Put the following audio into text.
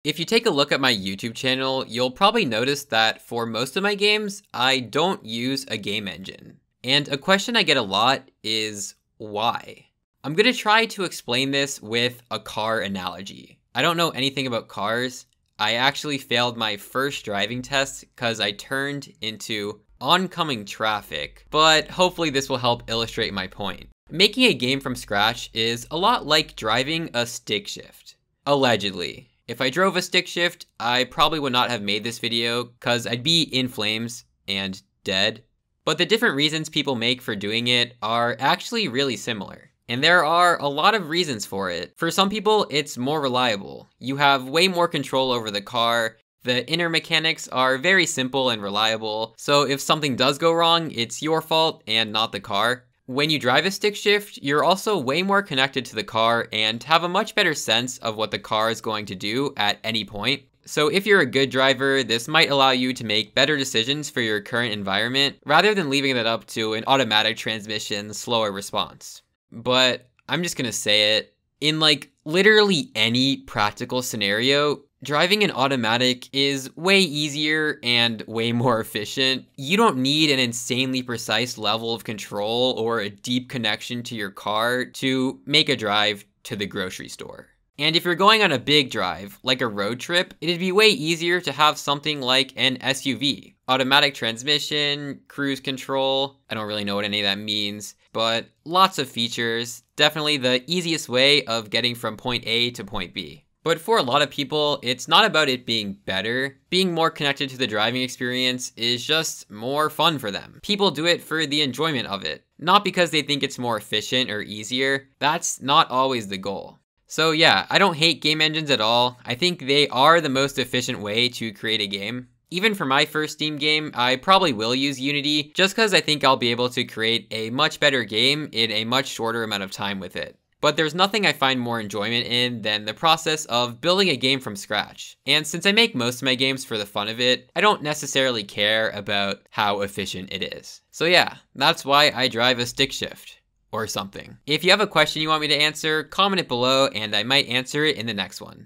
If you take a look at my YouTube channel, you'll probably notice that for most of my games, I don't use a game engine. And a question I get a lot is, why? I'm gonna try to explain this with a car analogy. I don't know anything about cars. I actually failed my first driving test because I turned into oncoming traffic, but hopefully this will help illustrate my point. Making a game from scratch is a lot like driving a stick shift. Allegedly. If I drove a stick shift, I probably would not have made this video because I'd be in flames and dead. But the different reasons people make for doing it are actually really similar. And there are a lot of reasons for it. For some people, it's more reliable. You have way more control over the car. The inner mechanics are very simple and reliable. So if something does go wrong, it's your fault and not the car. When you drive a stick shift, you're also way more connected to the car and have a much better sense of what the car is going to do at any point. So if you're a good driver, this might allow you to make better decisions for your current environment rather than leaving that up to an automatic transmission slower response. But I'm just gonna say it, in like literally any practical scenario, driving an automatic is way easier and way more efficient. You don't need an insanely precise level of control or a deep connection to your car to make a drive to the grocery store. And if you're going on a big drive, like a road trip, it'd be way easier to have something like an SUV. Automatic transmission, cruise control, I don't really know what any of that means, but lots of features. Definitely the easiest way of getting from point A to point B. But for a lot of people, it's not about it being better. Being more connected to the driving experience is just more fun for them. People do it for the enjoyment of it, not because they think it's more efficient or easier. That's not always the goal. So yeah, I don't hate game engines at all. I think they are the most efficient way to create a game. Even for my first Steam game, I probably will use Unity just because I think I'll be able to create a much better game in a much shorter amount of time with it. But there's nothing I find more enjoyment in than the process of building a game from scratch. And since I make most of my games for the fun of it, I don't necessarily care about how efficient it is. So yeah, that's why I drive a stick shift. Or something. If you have a question you want me to answer, comment it below and I might answer it in the next one.